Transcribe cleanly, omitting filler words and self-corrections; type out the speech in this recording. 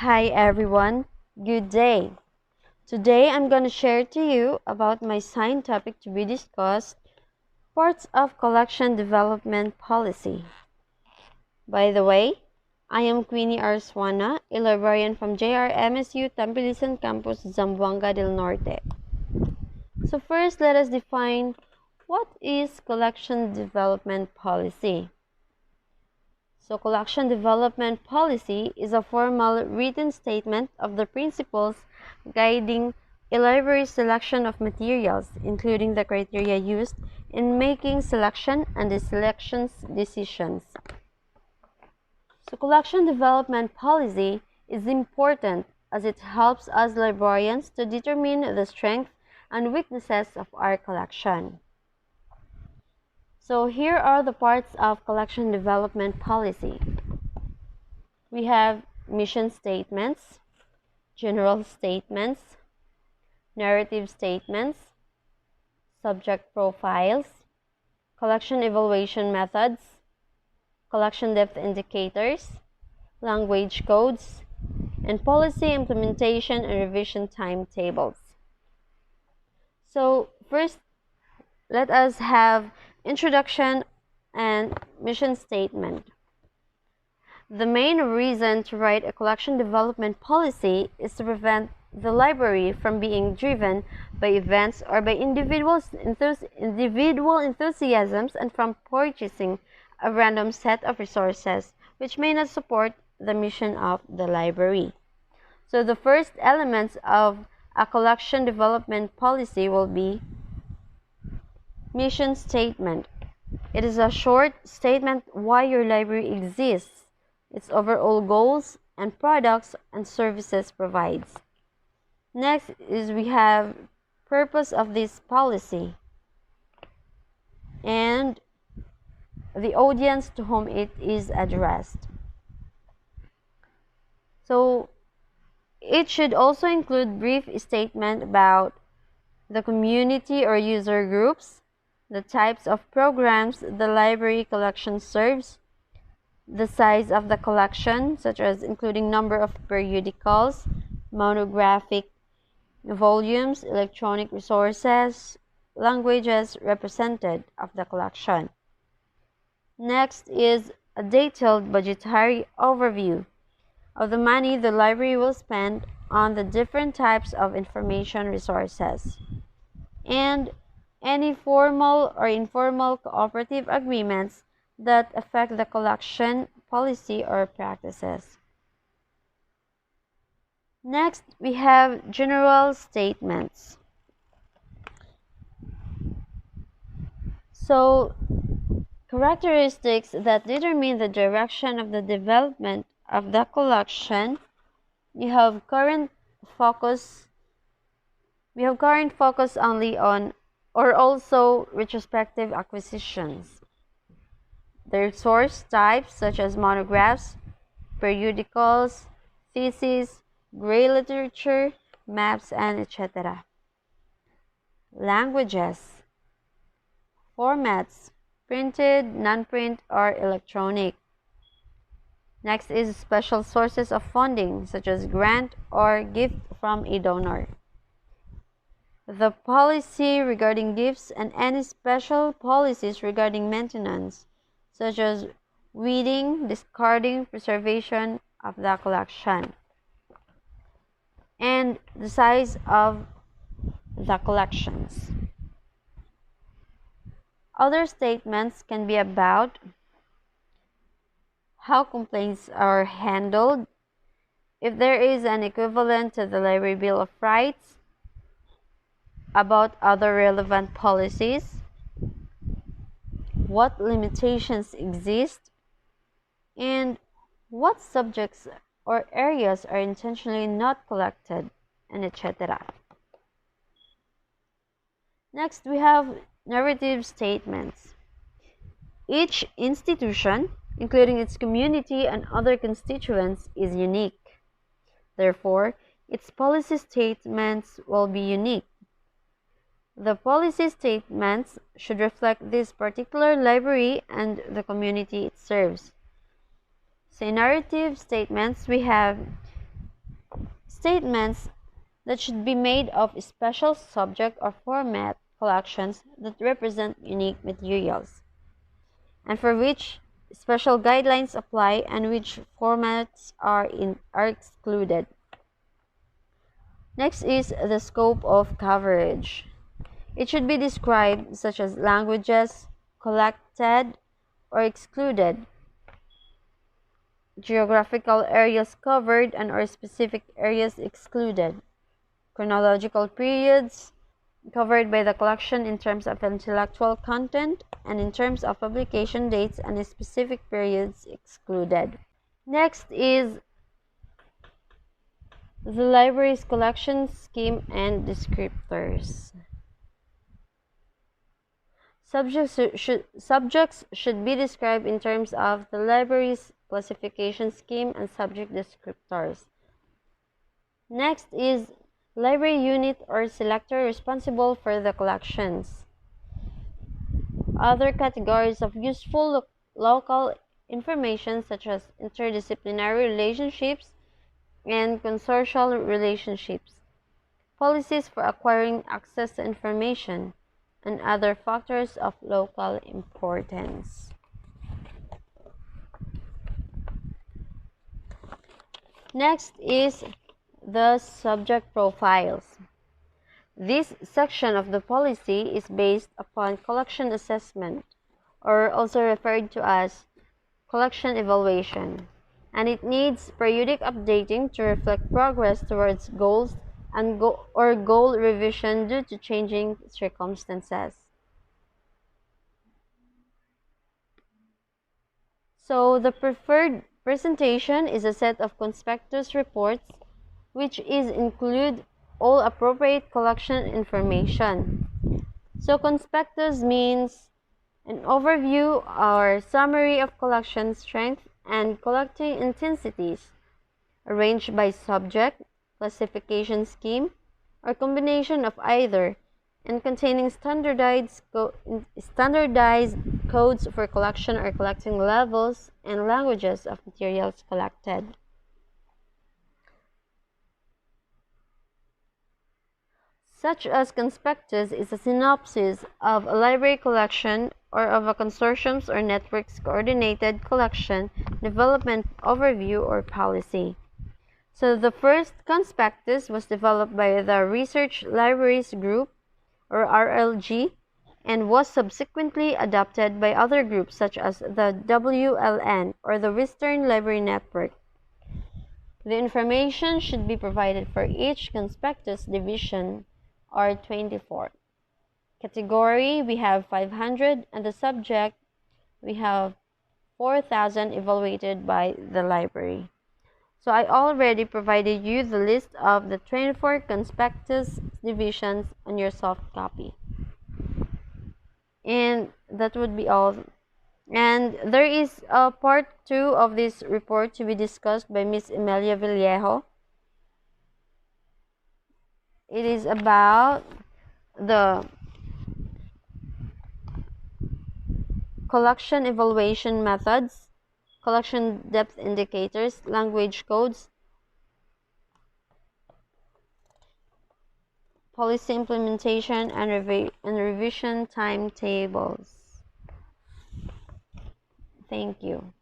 Hi everyone, good day. Today I'm going to share to you about my assigned topic to be discussed, parts of collection development policy. By the way, I am Queenie Arswana, a librarian from JRMSU Tambilisan Campus, Zamboanga del Norte. So first, let us define what is collection development policy. So collection development policy is a formal written statement of the principles guiding a library's selection of materials, including the criteria used in making selection and the selections decisions. So collection development policy is important as it helps us librarians to determine the strengths and weaknesses of our collection. So here are the parts of collection development policy. We have mission statements, general statements, narrative statements, subject profiles, collection evaluation methods, collection depth indicators, language codes, and policy implementation and revision timetables. So first, let us have introduction and mission statement. The main reason to write a collection development policy is to prevent the library from being driven by events or by individual enthusiasms and from purchasing a random set of resources which may not support the mission of the library. So the first elements of a collection development policy will be mission statement. It is a short statement why your library exists, its overall goals and products and services provides. Next is we have purpose of this policy and the audience to whom it is addressed. So it should also include brief statement about the community or user groups, the types of programs the library collection serves, the size of the collection, such as including number of periodicals, monographic volumes, electronic resources, languages represented of the collection. Next is a detailed budgetary overview of the money the library will spend on the different types of information resources, and any formal or informal cooperative agreements that affect the collection policy or practices. Next, we have general statements. So, characteristics that determine the direction of the development of the collection. We have current focus only on or also retrospective acquisitions. The resource types such as monographs, periodicals, theses, gray literature, maps, and etc. Languages, formats, printed, non-print, or electronic. Next is special sources of funding such as grant or gift from a donor. The policy regarding gifts and any special policies regarding maintenance such as weeding, discarding, preservation of the collection, and the size of the collections. Other statements can be about how complaints are handled, if there is an equivalent to the Library Bill of Rights, about other relevant policies, what limitations exist, and what subjects or areas are intentionally not collected, and etc. Next, we have narrative statements. Each institution, including its community and other constituents, is unique. Therefore, its policy statements will be unique. The policy statements should reflect this particular library and the community it serves. So in narrative statements, we have statements that should be made of special subject or format collections that represent unique materials, and for which special guidelines apply and which formats are excluded. Next is the scope of coverage. It should be described such as languages collected or excluded, geographical areas covered and or specific areas excluded, chronological periods covered by the collection in terms of intellectual content and in terms of publication dates and specific periods excluded. Next is the library's collection scheme and descriptors. Subjects should be described in terms of the library's classification scheme and subject descriptors. Next is library unit or selector responsible for the collections. Other categories of useful local information such as interdisciplinary relationships and consortial relationships, policies for acquiring access to information, and other factors of local importance. Next is the subject profiles. This section of the policy is based upon collection assessment, or also referred to as collection evaluation, and it needs periodic updating to reflect progress towards goals and goal revision due to changing circumstances. So the preferred presentation is a set of conspectus reports which include all appropriate collection information. So conspectus means an overview or summary of collection strength and collecting intensities, arranged by subject, classification scheme, or combination of either, and containing standardized codes for collection or collecting levels and languages of materials collected. Such as conspectus is a synopsis of a library collection or of a consortium's or network's coordinated collection development overview or policy. So the first conspectus was developed by the Research Libraries Group, or RLG, and was subsequently adopted by other groups such as the WLN, or the Western Library Network. The information should be provided for each conspectus division, or 24. Category, we have 500, and the subject, we have 4,000 evaluated by the library. So I already provided you the list of the 24 conspectus divisions on your soft copy. And that would be all. And there is a part 2 of this report to be discussed by Miss Emilia Vallejo. It is about the collection evaluation methods, collection depth indicators, language codes, policy implementation, and revision timetables. Thank you.